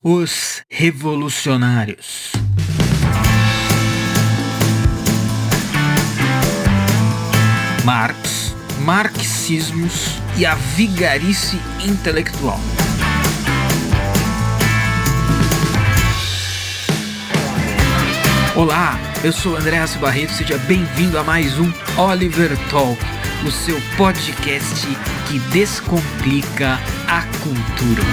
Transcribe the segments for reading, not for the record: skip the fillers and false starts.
Os revolucionários. Marx, marxismos e a vigarice intelectual. Olá, eu sou André Rassi Barreto, seja bem-vindo a mais um Oliver Talk, o seu podcast que descomplica a cultura.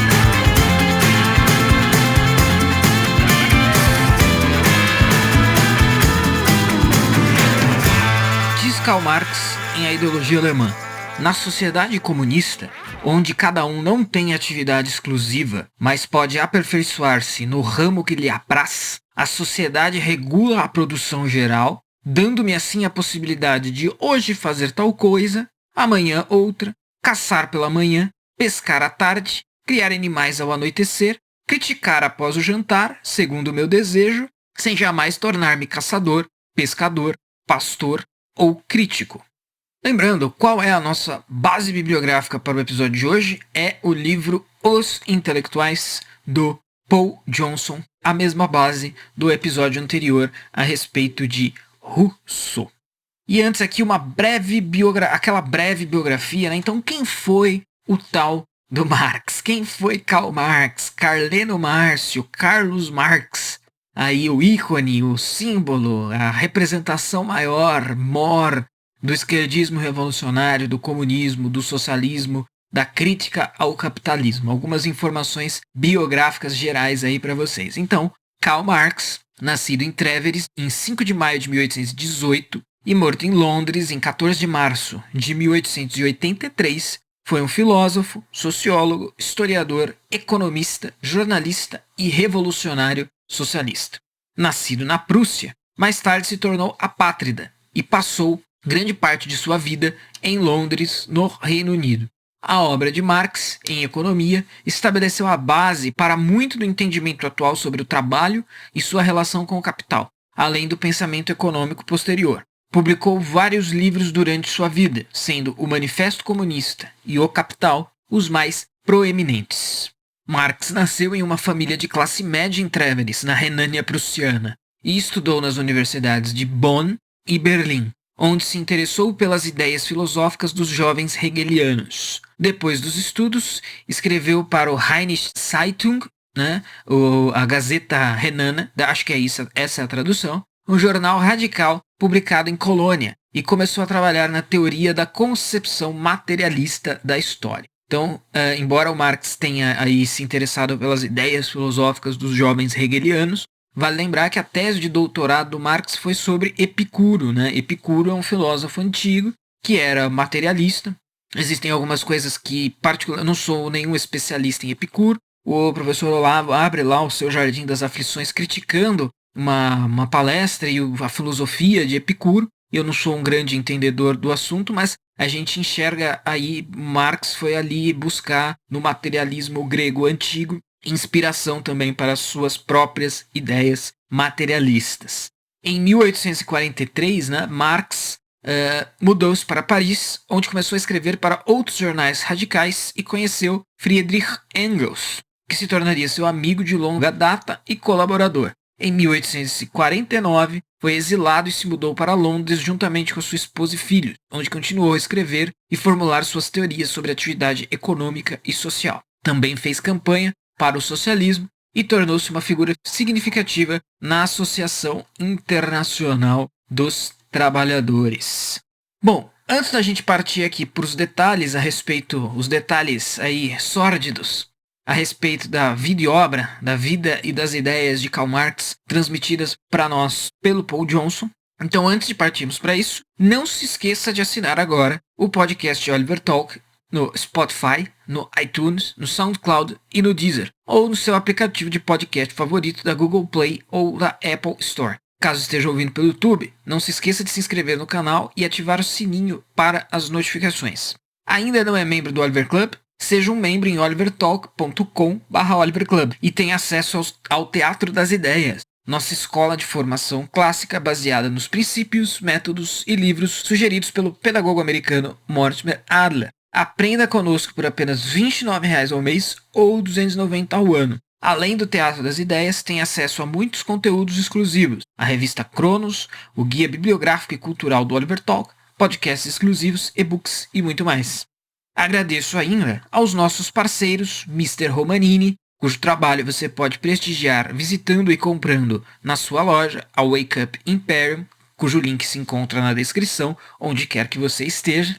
Diz Karl Marx em A Ideologia Alemã: na sociedade comunista, onde cada um não tem atividade exclusiva, mas pode aperfeiçoar-se no ramo que lhe apraz, a sociedade regula a produção geral, dando-me assim a possibilidade de hoje fazer tal coisa, amanhã outra, caçar pela manhã, pescar à tarde, criar animais ao anoitecer, criticar após o jantar, segundo o meu desejo, sem jamais tornar-me caçador, pescador, pastor ou crítico. Lembrando, qual é a nossa base bibliográfica para o episódio de hoje? É o livro Os Intelectuais, do Paul Johnson, a mesma base do episódio anterior a respeito de Rousseau. E antes aqui aquela breve biografia, né? Então quem foi o tal do Marx? Quem foi Karl Marx? Carleno Márcio, Carlos Marx? Aí o ícone, o símbolo, a representação maior do esquerdismo revolucionário, do comunismo, do socialismo, da crítica ao capitalismo. Algumas informações biográficas gerais aí para vocês. Então, Karl Marx, nascido em Trèveris em 5 de maio de 1818 e morto em Londres em 14 de março de 1883, foi um filósofo, sociólogo, historiador, economista, jornalista e revolucionário socialista. Nascido na Prússia, mais tarde se tornou apátrida e passou grande parte de sua vida em Londres, no Reino Unido. A obra de Marx, em economia, estabeleceu a base para muito do entendimento atual sobre o trabalho e sua relação com o capital, além do pensamento econômico posterior. Publicou vários livros durante sua vida, sendo o Manifesto Comunista e O Capital os mais proeminentes. Marx nasceu em uma família de classe média em Trèveris, na Renânia Prussiana, e estudou nas universidades de Bonn e Berlim, onde se interessou pelas ideias filosóficas dos jovens hegelianos. Depois dos estudos, escreveu para o Rheinische Zeitung, a Gazeta Renana, acho que é isso, essa é a tradução, um jornal radical publicado em Colônia, e começou a trabalhar na teoria da concepção materialista da história. Então, embora o Marx tenha aí se interessado pelas ideias filosóficas dos jovens hegelianos, vale lembrar que a tese de doutorado do Marx foi sobre Epicuro, né? Epicuro é um filósofo antigo que era materialista. Existem algumas coisas que, eu não sou nenhum especialista em Epicuro. O professor Olavo abre lá o seu Jardim das Aflições criticando uma palestra e a filosofia de Epicuro. Eu não sou um grande entendedor do assunto, mas a gente enxerga aí, Marx foi ali buscar no materialismo grego antigo inspiração também para suas próprias ideias materialistas. Em 1843, Marx mudou-se para Paris, onde começou a escrever para outros jornais radicais e conheceu Friedrich Engels, que se tornaria seu amigo de longa data e colaborador. Em 1849, foi exilado e se mudou para Londres juntamente com sua esposa e filhos, onde continuou a escrever e formular suas teorias sobre atividade econômica e social. Também fez campanha para o socialismo e tornou-se uma figura significativa na Associação Internacional dos Trabalhadores. Bom, antes da gente partir aqui para os detalhes os detalhes aí sórdidos a respeito da vida e obra, da vida e das ideias de Karl Marx transmitidas para nós pelo Paul Johnson. Então, antes de partirmos para isso, não se esqueça de assinar agora o podcast Oliver Talk no Spotify, no iTunes, no SoundCloud e no Deezer, ou no seu aplicativo de podcast favorito da Google Play ou da Apple Store. Caso esteja ouvindo pelo YouTube, não se esqueça de se inscrever no canal e ativar o sininho para as notificações. Ainda não é membro do Oliver Club? Seja um membro em olivertalk.com/oliverclub e tenha acesso ao Teatro das Ideias, nossa escola de formação clássica baseada nos princípios, métodos e livros sugeridos pelo pedagogo americano Mortimer Adler. Aprenda conosco por apenas R$ 29 ao mês ou R$ 290 ao ano. Além do Teatro das Ideias, tem acesso a muitos conteúdos exclusivos, a revista Cronos, o guia bibliográfico e cultural do Oliver Talk, podcasts exclusivos, e-books e muito mais. Agradeço ainda aos nossos parceiros Mr. Romanini, cujo trabalho você pode prestigiar visitando e comprando na sua loja, a Wake Up Imperium, cujo link se encontra na descrição, onde quer que você esteja,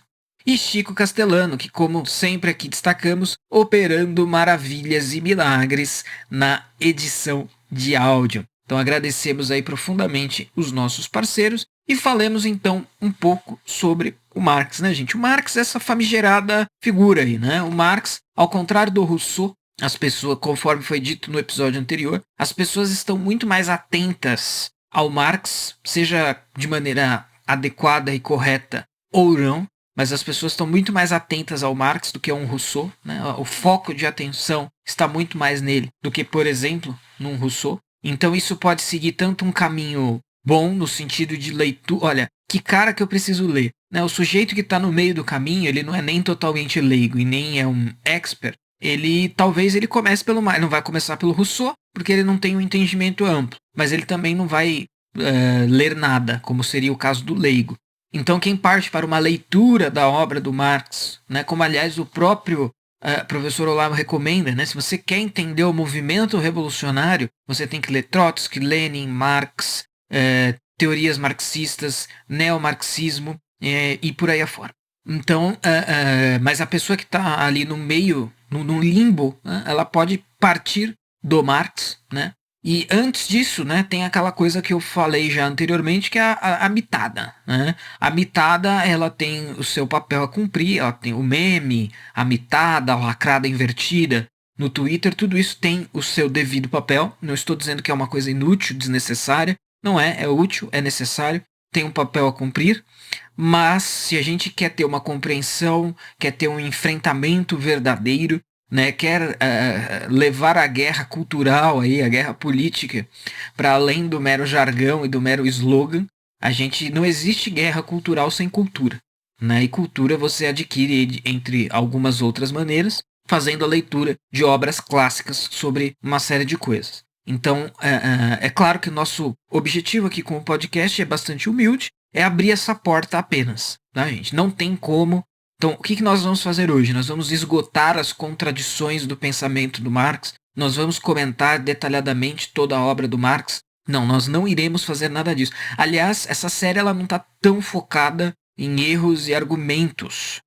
e Chico Castellano, que como sempre aqui destacamos, operando maravilhas e milagres na edição de áudio. Então agradecemos aí profundamente os nossos parceiros e falemos então um pouco sobre o Marx, né, gente? O Marx é essa famigerada figura aí, né? O Marx, ao contrário do Rousseau, as pessoas, conforme foi dito no episódio anterior, as pessoas estão muito mais atentas ao Marx, seja de maneira adequada e correta ou não, mas as pessoas estão muito mais atentas ao Marx do que a um Rousseau, né? O foco de atenção está muito mais nele do que, por exemplo, num Rousseau. Então isso pode seguir tanto um caminho bom no sentido de leitura. Olha, que cara que eu preciso ler, né? O sujeito que está no meio do caminho, ele não é nem totalmente leigo e nem é um expert. Talvez ele comece pelo Marx, não vai começar pelo Rousseau, porque ele não tem um entendimento amplo, mas ele também não vai ler nada, como seria o caso do leigo. Então quem parte para uma leitura da obra do Marx, né, como aliás o próprio professor Olavo recomenda, né, se você quer entender o movimento revolucionário, você tem que ler Trotsky, Lenin, Marx, teorias marxistas, neomarxismo e por aí afora. Então, mas a pessoa que está ali no meio, no limbo, né, ela pode partir do Marx, né? E antes disso, né, tem aquela coisa que eu falei já anteriormente, que é a mitada, né? A mitada, ela tem o seu papel a cumprir, ela tem o meme, a mitada, a lacrada invertida no Twitter, tudo isso tem o seu devido papel. Não estou dizendo que é uma coisa inútil, desnecessária, não é, é útil, é necessário, tem um papel a cumprir, mas se a gente quer ter uma compreensão, quer ter um enfrentamento verdadeiro, né, quer levar a guerra cultural, aí, a guerra política, para além do mero jargão e do mero slogan, não existe guerra cultural sem cultura. Né? E cultura você adquire, entre algumas outras maneiras, fazendo a leitura de obras clássicas sobre uma série de coisas. Então, é claro que o nosso objetivo aqui com o podcast é bastante humilde, é abrir essa porta apenas. Tá, gente? Não tem como. Então, o que nós vamos fazer hoje? Nós vamos esgotar as contradições do pensamento do Marx, nós vamos comentar detalhadamente toda a obra do Marx. Não, nós não iremos fazer nada disso. Aliás, essa série ela não está tão focada em erros e argumentos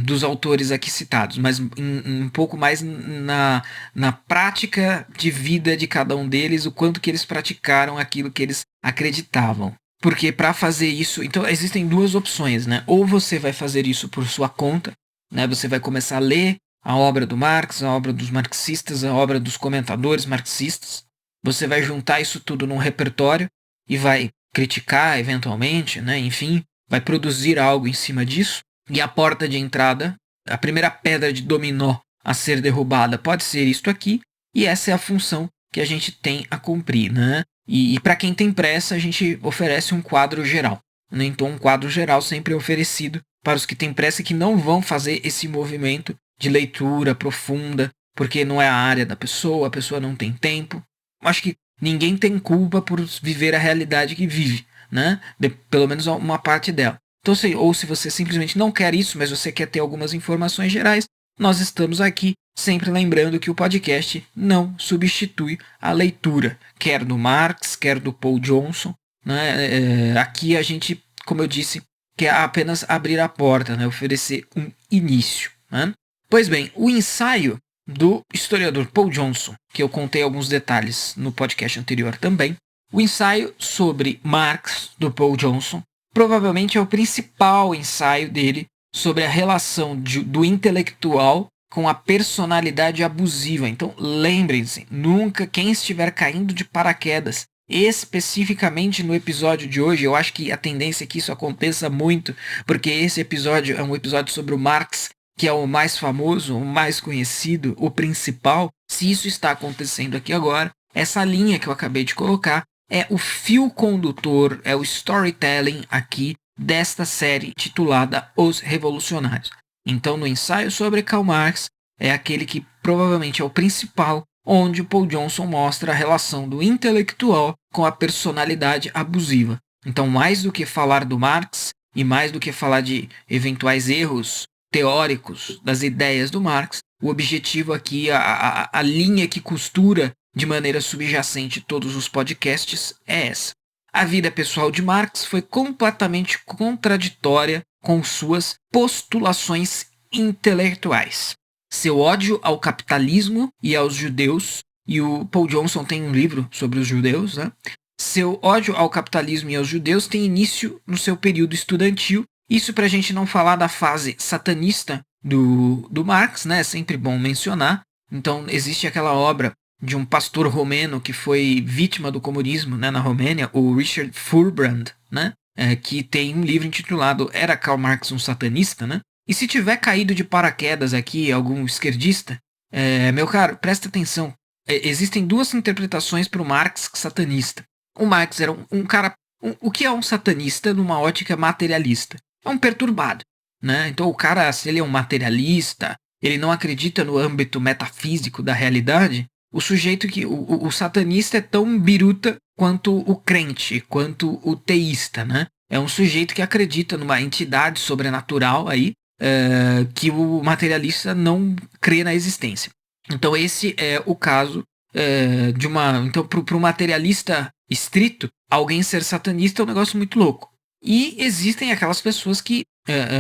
dos autores aqui citados, mas um pouco mais na prática de vida de cada um deles, o quanto que eles praticaram aquilo que eles acreditavam. Porque para fazer isso, então existem duas opções, né? Ou você vai fazer isso por sua conta, né? Você vai começar a ler a obra do Marx, a obra dos marxistas, a obra dos comentadores marxistas. Você vai juntar isso tudo num repertório e vai criticar eventualmente, né? Enfim, vai produzir algo em cima disso. E a porta de entrada, a primeira pedra de dominó a ser derrubada pode ser isto aqui. E essa é a função que a gente tem a cumprir, né? E para quem tem pressa, a gente oferece um quadro geral. Né? Então, um quadro geral sempre é oferecido para os que têm pressa e que não vão fazer esse movimento de leitura profunda, porque não é a área da pessoa, a pessoa não tem tempo. Acho que ninguém tem culpa por viver a realidade que vive, né? Pelo menos uma parte dela. Então, ou se você simplesmente não quer isso, mas você quer ter algumas informações gerais, nós estamos aqui, sempre lembrando que o podcast não substitui a leitura, quer do Marx, quer do Paul Johnson. Né? Aqui a gente, como eu disse, quer apenas abrir a porta, né? Oferecer um início. Né? Pois bem, o ensaio do historiador Paul Johnson, que eu contei alguns detalhes no podcast anterior também, o ensaio sobre Marx do Paul Johnson, provavelmente é o principal ensaio dele sobre a relação do intelectual com a personalidade abusiva. Então, lembrem-se, nunca quem estiver caindo de paraquedas, especificamente no episódio de hoje, eu acho que a tendência é que isso aconteça muito, porque esse episódio é um episódio sobre o Marx, que é o mais famoso, o mais conhecido, o principal. Se isso está acontecendo aqui agora, essa linha que eu acabei de colocar é o fio condutor, é o storytelling aqui desta série titulada Os Revolucionários. Então, no ensaio sobre Karl Marx, é aquele que provavelmente é o principal, onde o Paul Johnson mostra a relação do intelectual com a personalidade abusiva. Então, mais do que falar do Marx e mais do que falar de eventuais erros teóricos das ideias do Marx, o objetivo aqui, a linha que costura de maneira subjacente todos os podcasts é essa. A vida pessoal de Marx foi completamente contraditória com suas postulações intelectuais. Seu ódio ao capitalismo e aos judeus, e o Paul Johnson tem um livro sobre os judeus, né? Seu ódio ao capitalismo e aos judeus tem início no seu período estudantil. Isso para a gente não falar da fase satanista do Marx, né? É sempre bom mencionar. Então existe aquela obra de um pastor romeno que foi vítima do comunismo, né, na Romênia, o Richard Furbrand, né? Que tem um livro intitulado Era Karl Marx um Satanista, né? E se tiver caído de paraquedas aqui algum esquerdista, meu caro, presta atenção. Existem duas interpretações para o Marx satanista. O Marx era um cara... o que é um satanista numa ótica materialista? É um perturbado, né? Então o cara, se ele é um materialista, ele não acredita no âmbito metafísico da realidade, o sujeito que... o satanista é tão biruta quanto o crente, quanto o teísta, né? É um sujeito que acredita numa entidade sobrenatural aí, que o materialista não crê na existência. Então esse é o caso de uma... Então para o materialista estrito, alguém ser satanista é um negócio muito louco. E existem aquelas pessoas que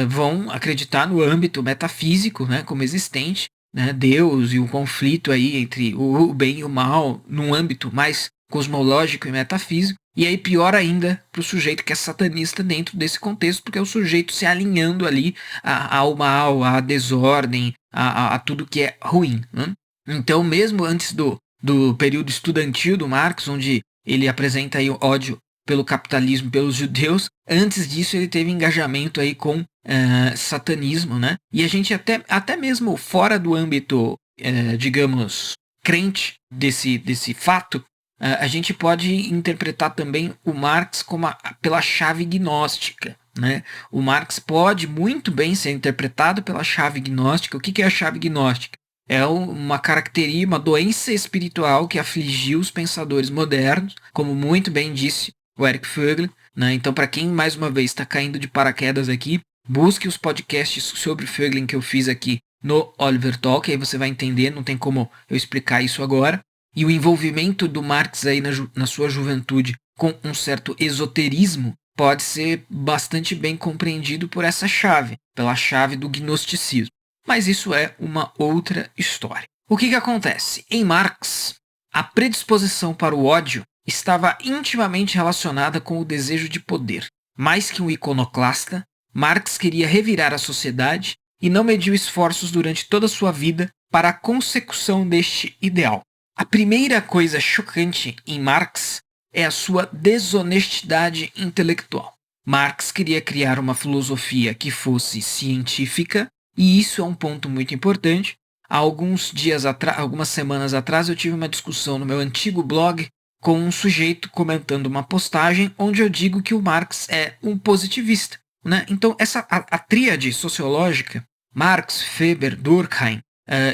vão acreditar no âmbito metafísico, né, como existente, né, Deus e o conflito aí entre o bem e o mal, num âmbito mais cosmológico e metafísico. E aí pior ainda para o sujeito que é satanista dentro desse contexto, porque é o sujeito se alinhando ali ao mal, à desordem, a tudo que é ruim, né? Então mesmo antes do período estudantil do Marx, onde ele apresenta aí o ódio pelo capitalismo, pelos judeus, antes disso ele teve engajamento aí com satanismo, né? E a gente até mesmo fora do âmbito, digamos, crente desse fato, a gente pode interpretar também o Marx como pela chave gnóstica, né? O Marx pode muito bem ser interpretado pela chave gnóstica. O que é a chave gnóstica? É uma característica, uma doença espiritual que afligiu os pensadores modernos, como muito bem disse o Eric Fögel, né? Então, para quem mais uma vez está caindo de paraquedas aqui, busque os podcasts sobre Fögel que eu fiz aqui no Oliver Talk, aí você vai entender, não tem como eu explicar isso agora. E o envolvimento do Marx aí na sua juventude com um certo esoterismo pode ser bastante bem compreendido por essa chave, pela chave do gnosticismo. Mas isso é uma outra história. O que acontece? Em Marx, a predisposição para o ódio estava intimamente relacionada com o desejo de poder. Mais que um iconoclasta, Marx queria revirar a sociedade e não mediu esforços durante toda a sua vida para a consecução deste ideal. A primeira coisa chocante em Marx é a sua desonestidade intelectual. Marx queria criar uma filosofia que fosse científica, e isso é um ponto muito importante. Há algumas semanas atrás eu tive uma discussão no meu antigo blog com um sujeito comentando uma postagem onde eu digo que o Marx é um positivista, né? Então a tríade sociológica, Marx, Weber, Durkheim,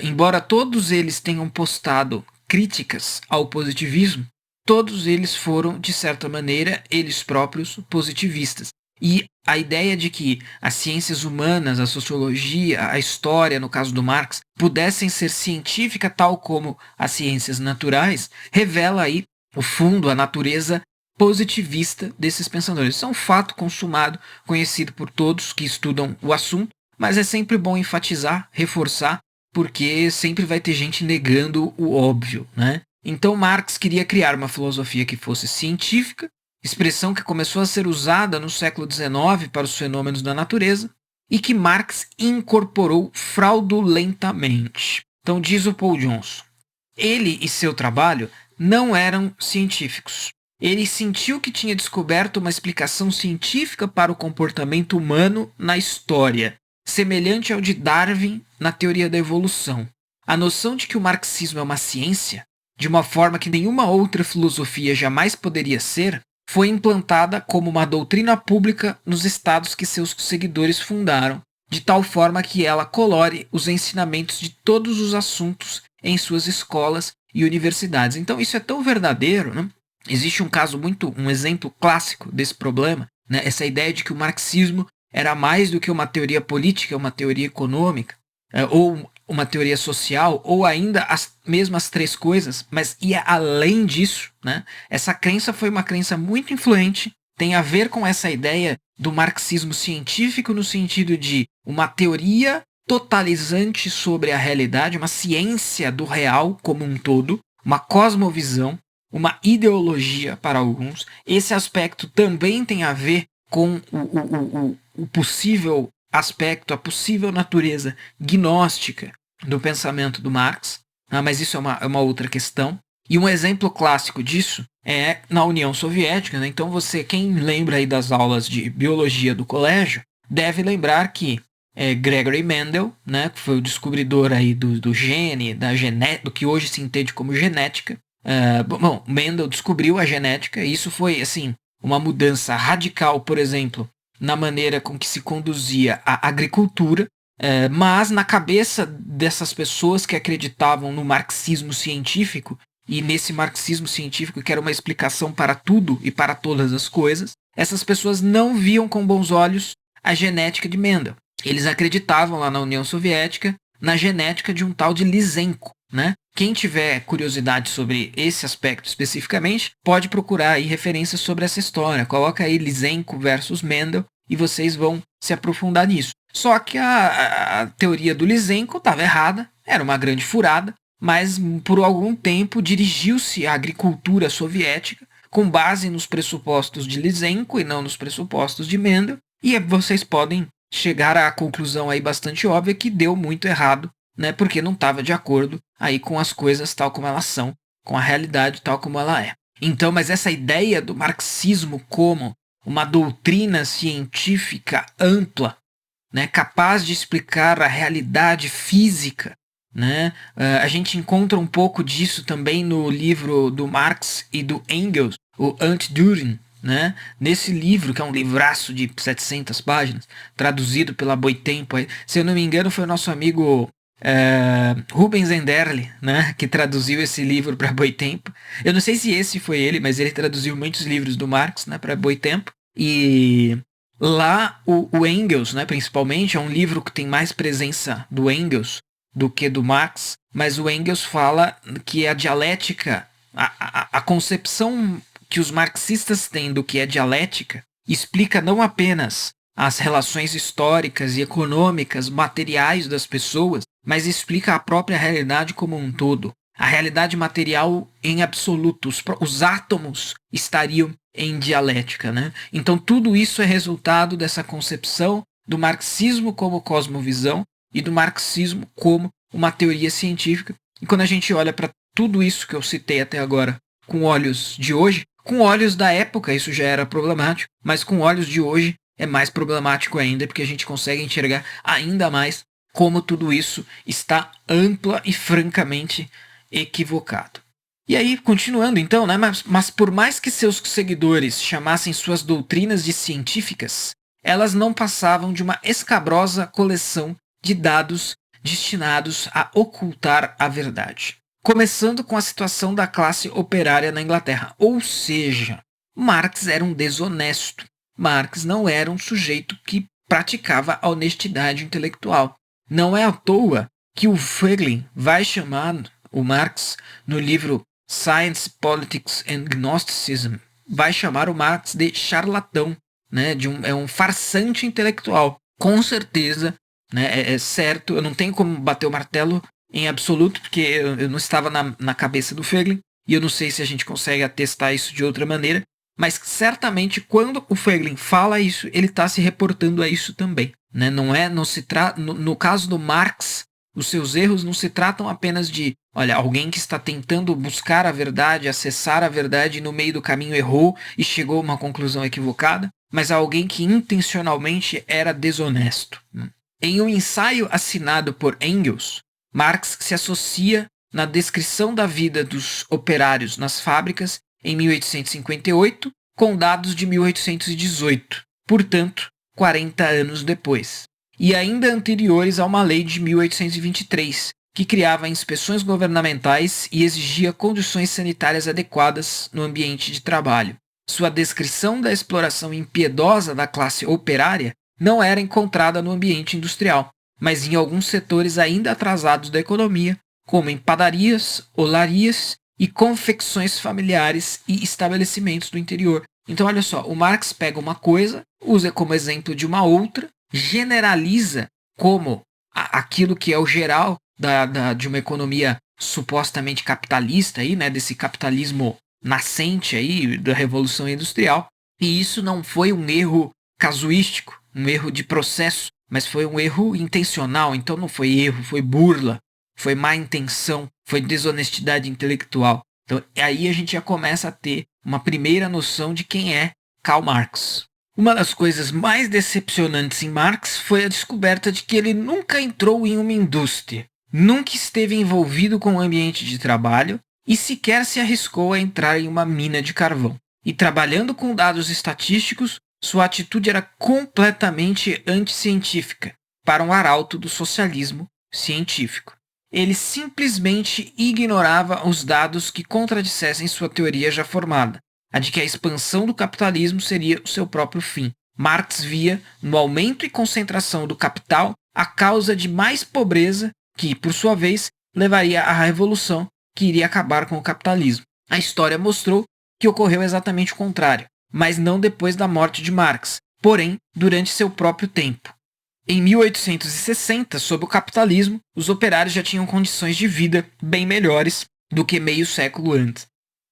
embora todos eles tenham postado críticas ao positivismo, todos eles foram, de certa maneira, eles próprios positivistas. E a ideia de que as ciências humanas, a sociologia, a história, no caso do Marx, pudessem ser científica tal como as ciências naturais, revela aí o fundo, a natureza positivista desses pensadores. Isso é um fato consumado, conhecido por todos que estudam o assunto, mas é sempre bom enfatizar, reforçar, porque sempre vai ter gente negando o óbvio, né? Então Marx queria criar uma filosofia que fosse científica, expressão que começou a ser usada no século XIX para os fenômenos da natureza, e que Marx incorporou fraudulentamente. Então diz o Paul Johnson, ele e seu trabalho não eram científicos. Ele sentiu que tinha descoberto uma explicação científica para o comportamento humano na história, semelhante ao de Darwin na teoria da evolução. A noção de que o marxismo é uma ciência, de uma forma que nenhuma outra filosofia jamais poderia ser, foi implantada como uma doutrina pública nos estados que seus seguidores fundaram, de tal forma que ela colore os ensinamentos de todos os assuntos em suas escolas e universidades. Então isso é tão verdadeiro, né? Existe um exemplo clássico desse problema, né? Essa ideia de que o marxismo era mais do que uma teoria política, uma teoria econômica, ou uma teoria social, ou ainda as mesmas três coisas, mas ia além disso, né? Essa crença foi uma crença muito influente, tem a ver com essa ideia do marxismo científico no sentido de uma teoria totalizante sobre a realidade, uma ciência do real como um todo, uma cosmovisão, uma ideologia para alguns. Esse aspecto também tem a ver com o possível aspecto, a possível natureza gnóstica do pensamento do Marx, mas isso é uma outra questão. E um exemplo clássico disso é na União Soviética, né? Então quem lembra aí das aulas de biologia do colégio, deve lembrar que Gregory Mendel, né, que foi o descobridor aí do gene, do que hoje se entende como genética. Mendel descobriu a genética e isso foi assim uma mudança radical, por exemplo, na maneira com que se conduzia a agricultura, mas na cabeça dessas pessoas que acreditavam no marxismo científico, e nesse marxismo científico que era uma explicação para tudo e para todas as coisas, essas pessoas não viam com bons olhos a genética de Mendel. Eles acreditavam lá na União Soviética na genética de um tal de Lysenko, né? Quem tiver curiosidade sobre esse aspecto especificamente, pode procurar aí referências sobre essa história. Coloca aí Lysenko versus Mendel e vocês vão se aprofundar nisso. Só que a teoria do Lysenko estava errada, era uma grande furada, mas por algum tempo dirigiu-se à agricultura soviética com base nos pressupostos de Lysenko e não nos pressupostos de Mendel, e vocês podem chegar à conclusão aí bastante óbvia que deu muito errado, né, porque não estava de acordo aí com as coisas tal como elas são, com a realidade tal como ela é. Então, mas essa ideia do marxismo como uma doutrina científica ampla, né, capaz de explicar a realidade física, né, a gente encontra um pouco disso também no livro do Marx e do Engels, o Ant-Düren, né? Nesse livro, que é um livraço de 700 páginas, traduzido pela Boitempo, se eu não me engano foi o nosso amigo Rubens Enderle, né, que traduziu esse livro para Boitempo. Eu não sei se esse foi ele, mas ele traduziu muitos livros do Marx, né, para Boitempo. E lá o Engels, né, principalmente, é um livro que tem mais presença do Engels do que do Marx, mas o Engels fala que a dialética, a concepção que os marxistas têm do que é dialética, explica não apenas as relações históricas e econômicas, materiais das pessoas, mas explica a própria realidade como um todo. A realidade material em absoluto, os átomos estariam em dialética, né? Então tudo isso é resultado dessa concepção do marxismo como cosmovisão e do marxismo como uma teoria científica. E quando a gente olha para tudo isso que eu citei até agora com olhos de hoje, com olhos da época isso já era problemático, mas com olhos de hoje é mais problemático ainda, porque a gente consegue enxergar ainda mais como tudo isso está ampla e francamente equivocado. E aí, continuando então, né, mas por mais que seus seguidores chamassem suas doutrinas de científicas, elas não passavam de uma escabrosa coleção de dados destinados a ocultar a verdade. Começando com a situação da classe operária na Inglaterra. Ou seja, Marx era um desonesto. Marx não era um sujeito que praticava a honestidade intelectual. Não é à toa que o Feiglin vai chamar o Marx no livro Science, Politics and Gnosticism, vai chamar o Marx de charlatão, né? É um farsante intelectual. Com certeza, né? É certo, eu não tenho como bater o martelo em absoluto, porque eu não estava na cabeça do Feiglin, e eu não sei se a gente consegue atestar isso de outra maneira, mas certamente quando o Feiglin fala isso, ele está se reportando a isso também. Né? No caso do Marx, os seus erros não se tratam apenas de, olha, alguém que está tentando buscar a verdade, acessar a verdade e no meio do caminho errou e chegou a uma conclusão equivocada, mas alguém que intencionalmente era desonesto. Em um ensaio assinado por Engels, Marx se associa na descrição da vida dos operários nas fábricas em 1858 com dados de 1818, portanto, 40 anos depois, e ainda anteriores a uma lei de 1823, que criava inspeções governamentais e exigia condições sanitárias adequadas no ambiente de trabalho. Sua descrição da exploração impiedosa da classe operária não era encontrada no ambiente industrial, mas em alguns setores ainda atrasados da economia, como em padarias, olarias e confecções familiares e estabelecimentos do interior. Então, olha só, o Marx pega uma coisa, usa como exemplo de uma outra, generaliza como aquilo que é o geral de uma economia supostamente capitalista, aí, né, desse capitalismo nascente aí, da Revolução Industrial. E isso não foi um erro casuístico, um erro de processo, mas foi um erro intencional. Então não foi erro, foi burla, foi má intenção, foi desonestidade intelectual. Então aí a gente já começa a ter uma primeira noção de quem é Karl Marx. Uma das coisas mais decepcionantes em Marx foi a descoberta de que ele nunca entrou em uma indústria, nunca esteve envolvido com o ambiente de trabalho e sequer se arriscou a entrar em uma mina de carvão. E trabalhando com dados estatísticos, sua atitude era completamente anticientífica para um arauto do socialismo científico. Ele simplesmente ignorava os dados que contradissessem sua teoria já formada, a de que a expansão do capitalismo seria o seu próprio fim. Marx via no aumento e concentração do capital a causa de mais pobreza que, por sua vez, levaria à revolução que iria acabar com o capitalismo. A história mostrou que ocorreu exatamente o contrário, mas não depois da morte de Marx, porém durante seu próprio tempo. Em 1860, sob o capitalismo, os operários já tinham condições de vida bem melhores do que meio século antes.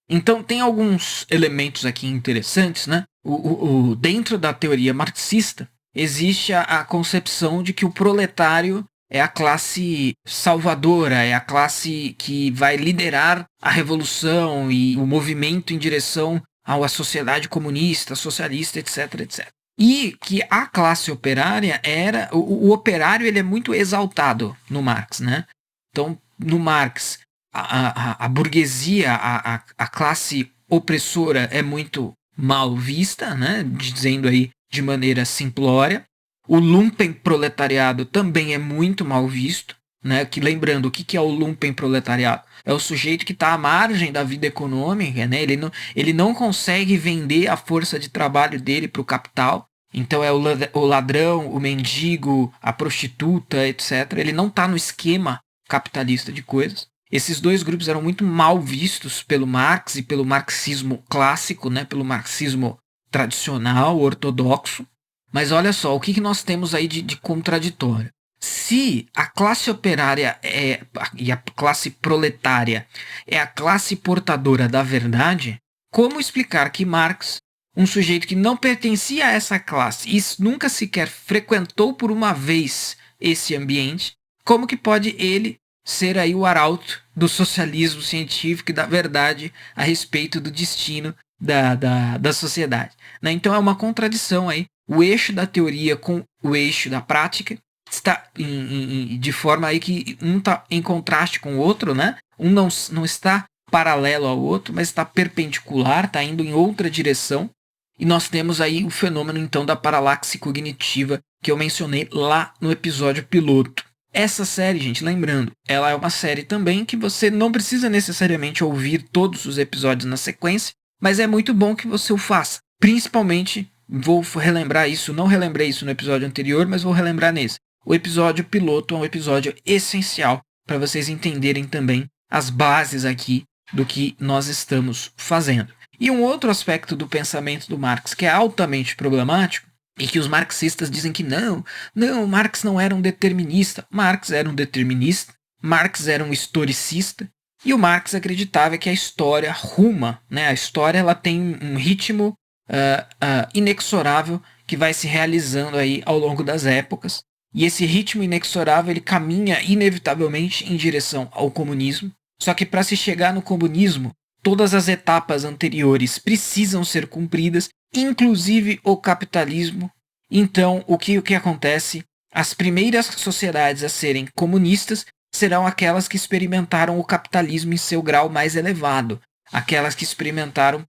Então tem alguns elementos aqui interessantes, né? Dentro da teoria marxista, existe a concepção de que o proletário é a classe salvadora, é a classe que vai liderar a revolução e o movimento em direção à sociedade comunista, socialista, etc, etc. E que a classe operária era... O operário ele é muito exaltado no Marx, né? Então, no Marx, a burguesia, a classe opressora é muito mal vista, né? Dizendo aí de maneira simplória. O lumpenproletariado também é muito mal visto, né? Que, lembrando, o que é o lumpenproletariado? É o sujeito que está à margem da vida econômica, né? Ele não consegue vender a força de trabalho dele para o capital. Então é o ladrão, o mendigo, a prostituta, etc. Ele não está no esquema capitalista de coisas. Esses dois grupos eram muito mal vistos pelo Marx e pelo marxismo clássico, né? Pelo marxismo tradicional, ortodoxo. Mas olha só, o que nós temos aí de contraditório? Se a classe operária e a classe proletária é a classe portadora da verdade, como explicar que Marx, um sujeito que não pertencia a essa classe e nunca sequer frequentou por uma vez esse ambiente, como que pode ele ser aí o arauto do socialismo científico e da verdade a respeito do destino da sociedade? Né? Então é uma contradição aí. O eixo da teoria com o eixo da prática está de forma aí que um está em contraste com o outro, né? Um não está paralelo ao outro, mas está perpendicular, está indo em outra direção. E nós temos aí o fenômeno então da paralaxe cognitiva que eu mencionei lá no episódio piloto. Essa série, gente, lembrando, ela é uma série também que você não precisa necessariamente ouvir todos os episódios na sequência, mas é muito bom que você o faça. Principalmente, vou relembrar isso, não relembrei isso no episódio anterior, mas vou relembrar nesse. O episódio piloto é um episódio essencial para vocês entenderem também as bases aqui do que nós estamos fazendo. E um outro aspecto do pensamento do Marx que é altamente problemático e que os marxistas dizem que não, Marx não era um determinista. Marx era um determinista, Marx era um historicista e o Marx acreditava que a história ruma, né? A história ela tem um ritmo inexorável que vai se realizando aí ao longo das épocas. E esse ritmo inexorável ele caminha inevitavelmente em direção ao comunismo. Só que para se chegar no comunismo, todas as etapas anteriores precisam ser cumpridas, inclusive o capitalismo. Então, o que acontece? As primeiras sociedades a serem comunistas serão aquelas que experimentaram o capitalismo em seu grau mais elevado. Aquelas que experimentaram...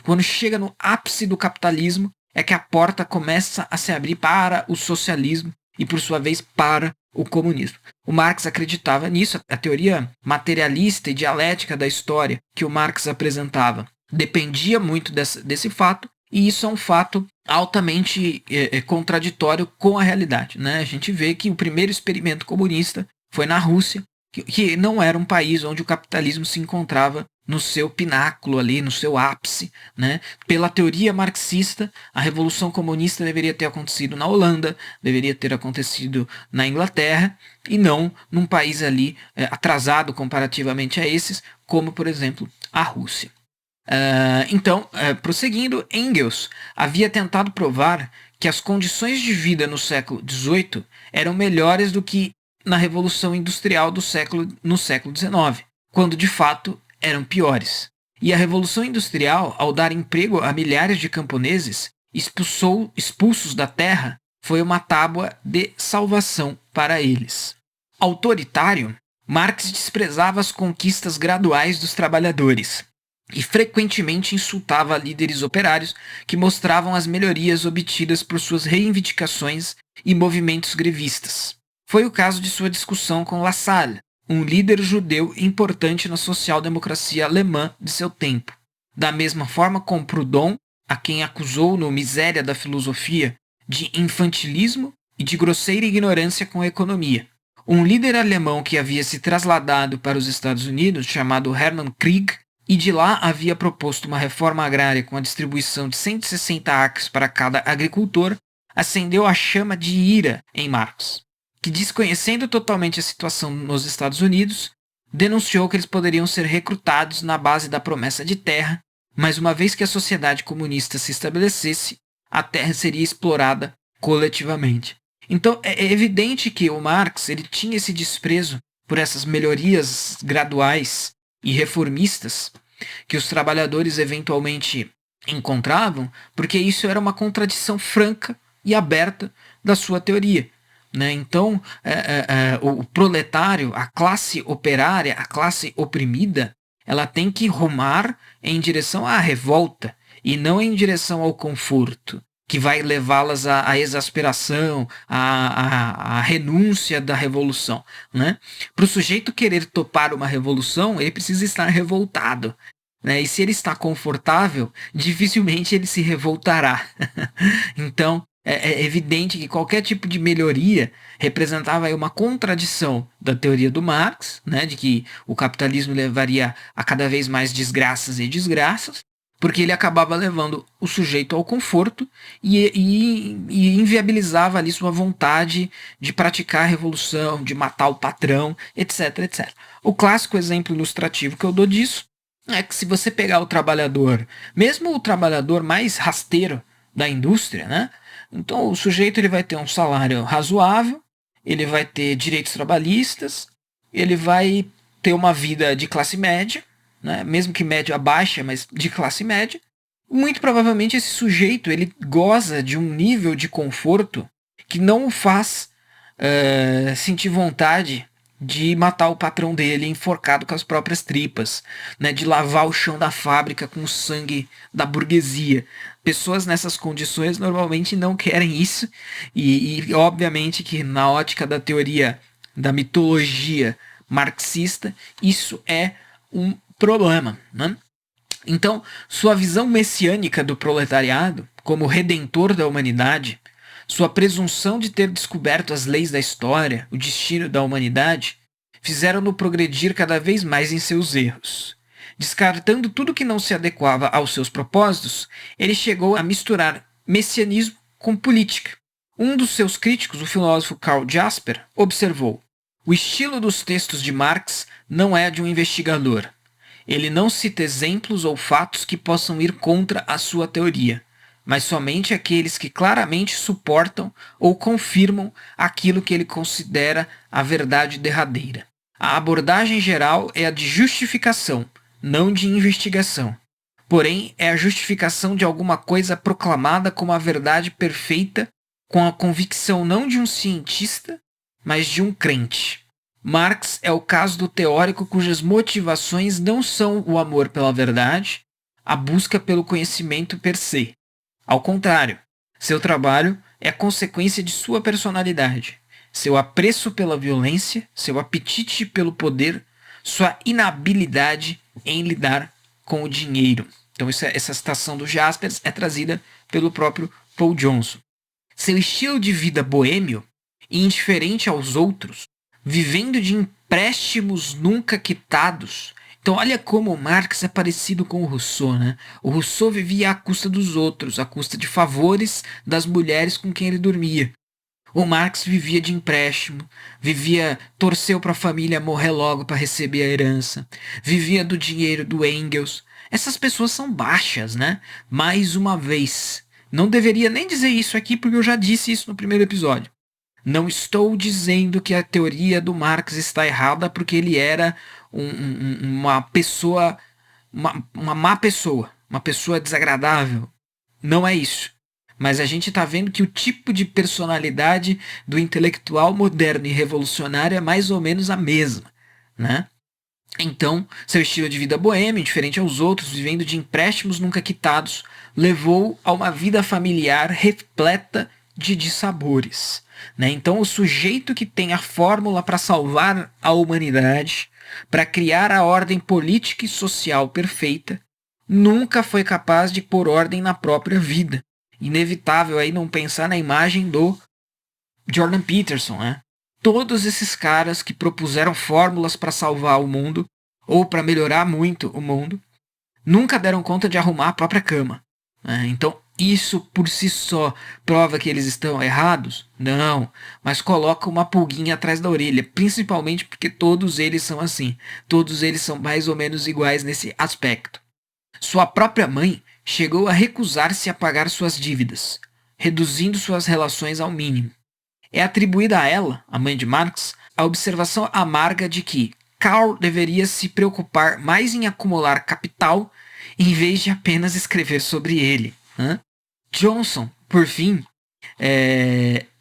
quando chega no ápice do capitalismo, é que a porta começa a se abrir para o socialismo e, por sua vez, para o comunismo. O Marx acreditava nisso, a teoria materialista e dialética da história que o Marx apresentava dependia muito desse fato, e isso é um fato altamente contraditório com a realidade, né? A gente vê que o primeiro experimento comunista foi na Rússia, que não era um país onde o capitalismo se encontrava no seu pináculo ali, no seu ápice, né? Pela teoria marxista, a Revolução Comunista deveria ter acontecido na Holanda, deveria ter acontecido na Inglaterra, e não num país ali atrasado comparativamente a esses, como, por exemplo, a Rússia. Prosseguindo, Engels havia tentado provar que as condições de vida no século XVIII eram melhores do que na Revolução Industrial no século XIX, quando de fato eram piores. E a Revolução Industrial, ao dar emprego a milhares de camponeses, expulsos da terra, foi uma tábua de salvação para eles. Autoritário, Marx desprezava as conquistas graduais dos trabalhadores e frequentemente insultava líderes operários que mostravam as melhorias obtidas por suas reivindicações e movimentos grevistas. Foi o caso de sua discussão com Lassalle, um líder judeu importante na social-democracia alemã de seu tempo. Da mesma forma com Proudhon, a quem acusou no Miséria da Filosofia de infantilismo e de grosseira ignorância com a economia. Um líder alemão que havia se trasladado para os Estados Unidos, chamado Hermann Krieg, e de lá havia proposto uma reforma agrária com a distribuição de 160 acres para cada agricultor, acendeu a chama de ira em Marx, que, desconhecendo totalmente a situação nos Estados Unidos, denunciou que eles poderiam ser recrutados na base da promessa de terra, mas uma vez que a sociedade comunista se estabelecesse, a terra seria explorada coletivamente. Então é evidente que o Marx ele tinha esse desprezo por essas melhorias graduais e reformistas que os trabalhadores eventualmente encontravam, porque isso era uma contradição franca e aberta da sua teoria. Né? Então, o proletário, a classe operária, a classe oprimida, ela tem que rumar em direção à revolta e não em direção ao conforto, que vai levá-las à exasperação, à renúncia da revolução. Né? Para o sujeito querer topar uma revolução, ele precisa estar revoltado. Né? E se ele está confortável, dificilmente ele se revoltará. Então, é evidente que qualquer tipo de melhoria representava aí uma contradição da teoria do Marx, né, de que o capitalismo levaria a cada vez mais desgraças e desgraças, porque ele acabava levando o sujeito ao conforto e inviabilizava ali sua vontade de praticar a revolução, de matar o patrão, etc, etc. O clássico exemplo ilustrativo que eu dou disso é que se você pegar o trabalhador, mesmo o trabalhador mais rasteiro da indústria, né? Então o sujeito ele vai ter um salário razoável, ele vai ter direitos trabalhistas, ele vai ter uma vida de classe média, né? Mesmo que média baixa, mas de classe média. Muito provavelmente esse sujeito ele goza de um nível de conforto que não o faz sentir vontade de matar o patrão dele enforcado com as próprias tripas, né, de lavar o chão da fábrica com o sangue da burguesia. Pessoas nessas condições normalmente não querem isso, e obviamente que na ótica da teoria da mitologia marxista, isso é um problema. Né? Então, sua visão messiânica do proletariado, como redentor da humanidade, sua presunção de ter descoberto as leis da história, o destino da humanidade, fizeram-no progredir cada vez mais em seus erros. Descartando tudo que não se adequava aos seus propósitos, ele chegou a misturar messianismo com política. Um dos seus críticos, o filósofo Karl Jasper, observou: o estilo dos textos de Marx não é de um investigador. Ele não cita exemplos ou fatos que possam ir contra a sua teoria, mas somente aqueles que claramente suportam ou confirmam aquilo que ele considera a verdade derradeira. A abordagem geral é a de justificação, não de investigação. Porém, é a justificação de alguma coisa proclamada como a verdade perfeita, com a convicção não de um cientista, mas de um crente. Marx é o caso do teórico cujas motivações não são o amor pela verdade, a busca pelo conhecimento per se. Ao contrário, seu trabalho é a consequência de sua personalidade. seu apreço pela violência, seu apetite pelo poder, sua inabilidade em lidar com o dinheiro. Então essa citação do Jaspers é trazida pelo próprio Paul Johnson. Seu estilo de vida boêmio e indiferente aos outros, vivendo de empréstimos nunca quitados. Então olha como Marx é parecido com o Rousseau, né? O Rousseau vivia à custa dos outros, à custa de favores das mulheres com quem ele dormia. O Marx vivia de empréstimo, torceu para a família morrer logo para receber a herança, vivia do dinheiro do Engels. Essas pessoas são baixas, né? Mais uma vez, não deveria nem dizer isso aqui porque eu já disse isso no primeiro episódio. Não estou dizendo que a teoria do Marx está errada porque ele era uma pessoa, uma má pessoa, uma pessoa desagradável. Não é isso. Mas a gente está vendo que o tipo de personalidade do intelectual moderno e revolucionário é mais ou menos a mesma, né? Então, seu estilo de vida boêmio, diferente aos outros, vivendo de empréstimos nunca quitados, levou a uma vida familiar repleta de dissabores, né? Então, o sujeito que tem a fórmula para salvar a humanidade, para criar a ordem política e social perfeita, nunca foi capaz de pôr ordem na própria vida. Inevitável aí não pensar na imagem do Jordan Peterson, né? Todos esses caras que propuseram fórmulas para salvar o mundo ou para melhorar muito o mundo nunca deram conta de arrumar a própria cama, né? Então isso por si só prova que eles estão errados? Não, mas coloca uma pulguinha atrás da orelha, principalmente porque todos eles são assim, todos eles são mais ou menos iguais nesse aspecto. Sua própria mãe chegou a recusar-se a pagar suas dívidas, reduzindo suas relações ao mínimo. É atribuída a ela, a mãe de Marx, a observação amarga de que Karl deveria se preocupar mais em acumular capital em vez de apenas escrever sobre ele. Johnson, por fim,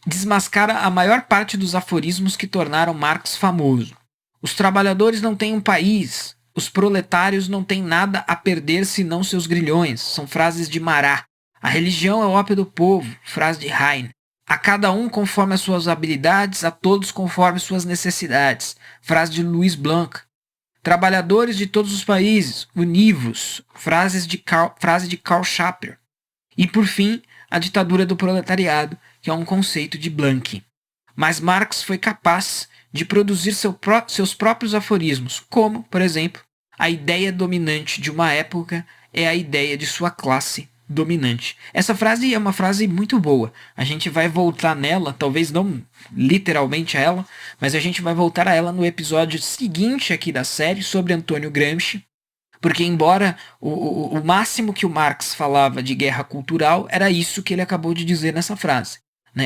desmascara a maior parte dos aforismos que tornaram Marx famoso. Os trabalhadores não têm um país. Os proletários não têm nada a perder senão seus grilhões. São frases de Marat. A religião é o ópio do povo. Frase de Heine. A cada um conforme as suas habilidades, a todos conforme suas necessidades. Frase de Louis Blanc. Trabalhadores de todos os países, univos. Frase de Karl Schapper. E por fim, a ditadura do proletariado, que é um conceito de Blanc. Mas Marx foi capaz de produzir seus próprios aforismos, como, por exemplo, a ideia dominante de uma época é a ideia de sua classe dominante. Essa frase é uma frase muito boa. A gente vai voltar nela, talvez não literalmente a ela, mas a gente vai voltar a ela no episódio seguinte aqui da série sobre Antônio Gramsci, porque embora o máximo que o Marx falava de guerra cultural era isso que ele acabou de dizer nessa frase.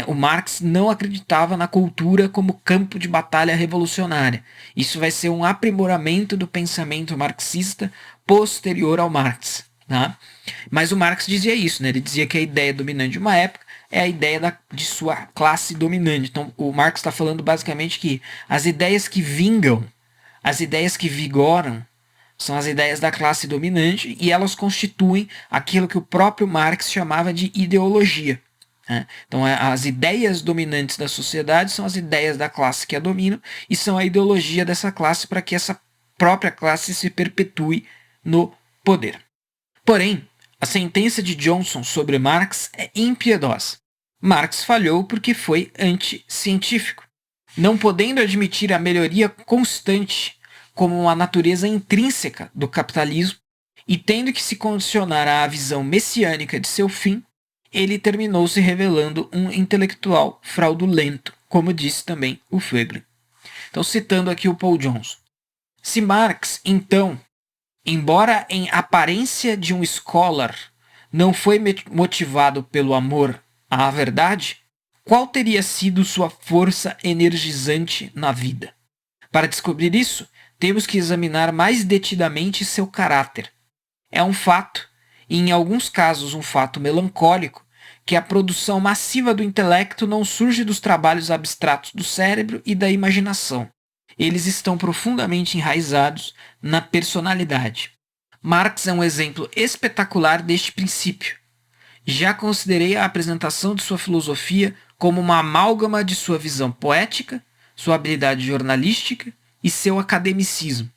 O Marx não acreditava na cultura como campo de batalha revolucionária. Isso vai ser um aprimoramento do pensamento marxista posterior ao Marx. Tá? Mas o Marx dizia isso, ele dizia que a ideia dominante de uma época é a ideia de sua classe dominante. Então o Marx está falando basicamente que as ideias que vingam, as ideias que vigoram, são as ideias da classe dominante e elas constituem aquilo que o próprio Marx chamava de ideologia. Então as ideias dominantes da sociedade são as ideias da classe que a dominam e são a ideologia dessa classe para que essa própria classe se perpetue no poder. Porém, a sentença de Johnson sobre Marx é impiedosa. Marx falhou porque foi anticientífico, não podendo admitir a melhoria constante como uma natureza intrínseca do capitalismo e tendo que se condicionar à visão messiânica de seu fim, ele terminou se revelando um intelectual fraudulento, como disse também o Veblen. Então, citando aqui o Paul Johnson. Se Marx, então, embora em aparência de um scholar, não foi motivado pelo amor à verdade, qual teria sido sua força energizante na vida? Para descobrir isso, temos que examinar mais detidamente seu caráter. É um fato, e em alguns casos um fato melancólico, que a produção massiva do intelecto não surge dos trabalhos abstratos do cérebro e da imaginação. Eles estão profundamente enraizados na personalidade. Marx é um exemplo espetacular deste princípio. Já considerei a apresentação de sua filosofia como uma amálgama de sua visão poética, sua habilidade jornalística e seu academicismo.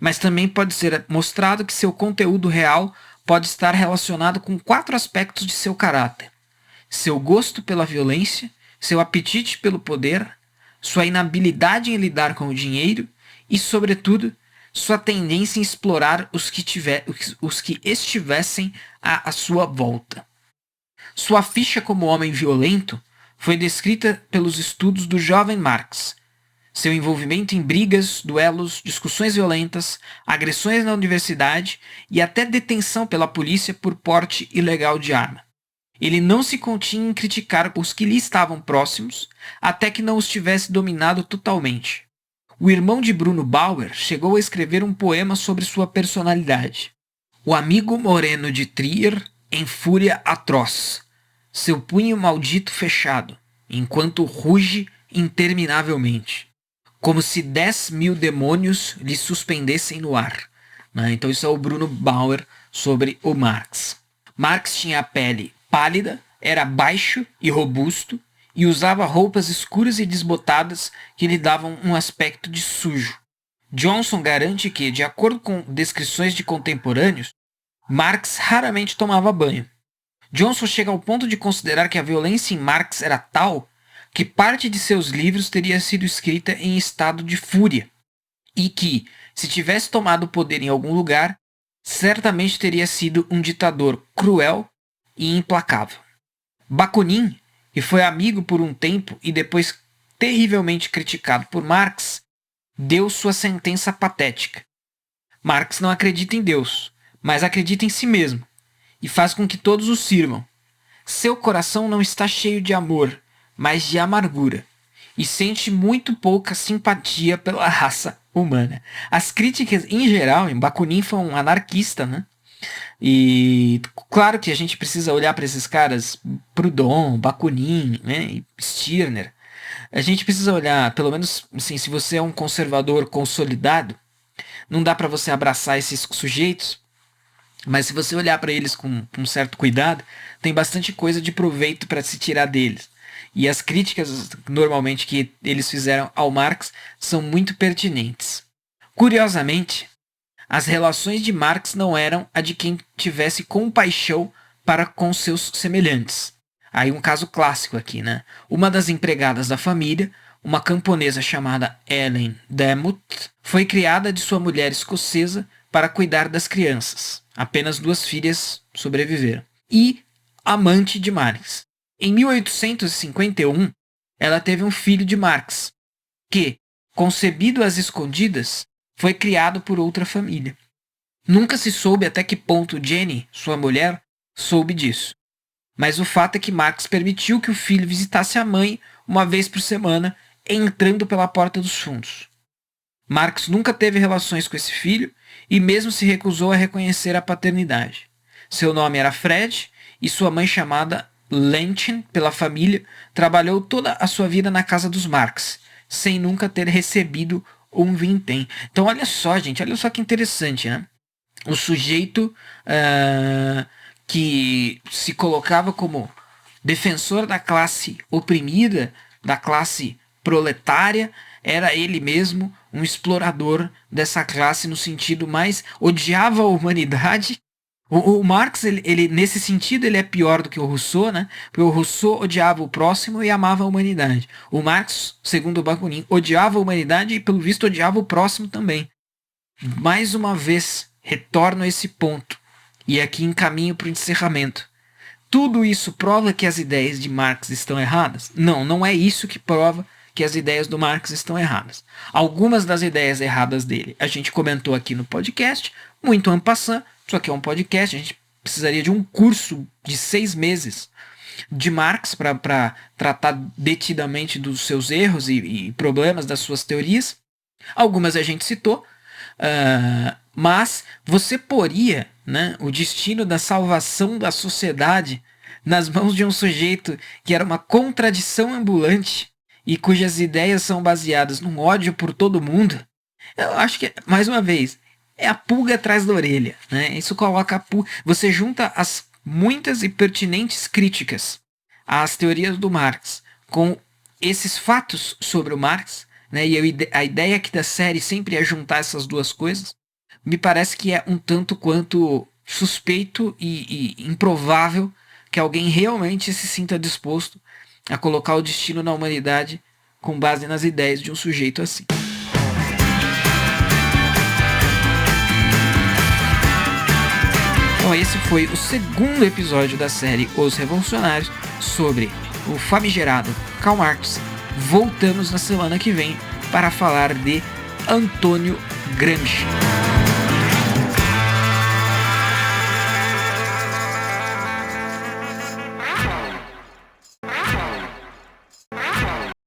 Mas também pode ser mostrado que seu conteúdo real pode estar relacionado com 4 aspectos de seu caráter: seu gosto pela violência, seu apetite pelo poder, sua inabilidade em lidar com o dinheiro e, sobretudo, sua tendência em explorar os que estivessem à sua volta. Sua ficha como homem violento foi descrita pelos estudos do jovem Marx. Seu envolvimento em brigas, duelos, discussões violentas, agressões na universidade e até detenção pela polícia por porte ilegal de arma. Ele não se continha em criticar os que lhe estavam próximos, até que não os tivesse dominado totalmente. O irmão de Bruno Bauer chegou a escrever um poema sobre sua personalidade. O amigo moreno de Trier em fúria atroz, seu punho maldito fechado, enquanto ruge interminavelmente, como se 10.000 demônios lhe suspendessem no ar. Então isso é o Bruno Bauer sobre o Marx. Marx tinha a pele pálida, era baixo e robusto e usava roupas escuras e desbotadas que lhe davam um aspecto de sujo. Johnson garante que, de acordo com descrições de contemporâneos, Marx raramente tomava banho. Johnson chega ao ponto de considerar que a violência em Marx era tal que parte de seus livros teria sido escrita em estado de fúria e que, se tivesse tomado o poder em algum lugar, certamente teria sido um ditador cruel e implacável. Bakunin, que foi amigo por um tempo e depois terrivelmente criticado por Marx, deu sua sentença patética. Marx não acredita em Deus, mas acredita em si mesmo e faz com que todos o sirvam. Seu coração não está cheio de amor, mas de amargura, e sente muito pouca simpatia pela raça humana. As críticas, em geral, em Bakunin foi um anarquista, né? E claro que a gente precisa olhar para esses caras, Proudhon, Bakunin, né, e Stirner. A gente precisa olhar, pelo menos assim, se você é um conservador consolidado, não dá para você abraçar esses sujeitos, mas se você olhar para eles com um certo cuidado, tem bastante coisa de proveito para se tirar deles. E as críticas, normalmente, que eles fizeram ao Marx são muito pertinentes. Curiosamente, as relações de Marx não eram a de quem tivesse compaixão para com seus semelhantes. Aí um caso clássico aqui, né? Uma das empregadas da família, uma camponesa chamada Ellen Demuth, foi criada de sua mulher escocesa para cuidar das crianças. Apenas 2 filhas sobreviveram. E amante de Marx. Em 1851, ela teve um filho de Marx, que, concebido às escondidas, foi criado por outra família. Nunca se soube até que ponto Jenny, sua mulher, soube disso. Mas o fato é que Marx permitiu que o filho visitasse a mãe uma vez por semana, entrando pela porta dos fundos. Marx nunca teve relações com esse filho e mesmo se recusou a reconhecer a paternidade. Seu nome era Fred e sua mãe, chamada Lentin pela família, trabalhou toda a sua vida na casa dos Marx, sem nunca ter recebido um vintém. Então olha só, gente, olha só que interessante, né? O sujeito que se colocava como defensor da classe oprimida, da classe proletária, era ele mesmo um explorador dessa classe no sentido mais... odiava a humanidade. O Marx, ele, nesse sentido, ele é pior do que o Rousseau, né? Porque o Rousseau odiava o próximo e amava a humanidade. O Marx, segundo o Bakunin, odiava a humanidade e, pelo visto, odiava o próximo também. Mais uma vez, retorno a esse ponto. E aqui encaminho para o encerramento. Tudo isso prova que as ideias de Marx estão erradas? Não, não é isso que prova que as ideias do Marx estão erradas. Algumas das ideias erradas dele a gente comentou aqui no podcast, muito en passant. Isso aqui é um podcast, a gente precisaria de um curso de 6 meses de Marx para tratar detidamente dos seus erros e problemas das suas teorias. Algumas a gente citou, mas você poria, né, o destino da salvação da sociedade nas mãos de um sujeito que era uma contradição ambulante e cujas ideias são baseadas num ódio por todo mundo? Eu acho que, mais uma vez, é a pulga atrás da orelha, né? Isso coloca a pulga. Você junta as muitas e pertinentes críticas as teorias do Marx com esses fatos sobre o Marx, né, e a ideia aqui da série sempre é juntar essas duas coisas, me parece que é um tanto quanto suspeito e improvável que alguém realmente se sinta disposto a colocar o destino na humanidade com base nas ideias de um sujeito assim. Então esse foi o segundo episódio da série Os Revolucionários sobre o famigerado Karl Marx. Voltamos na semana que vem para falar de Antônio Gramsci.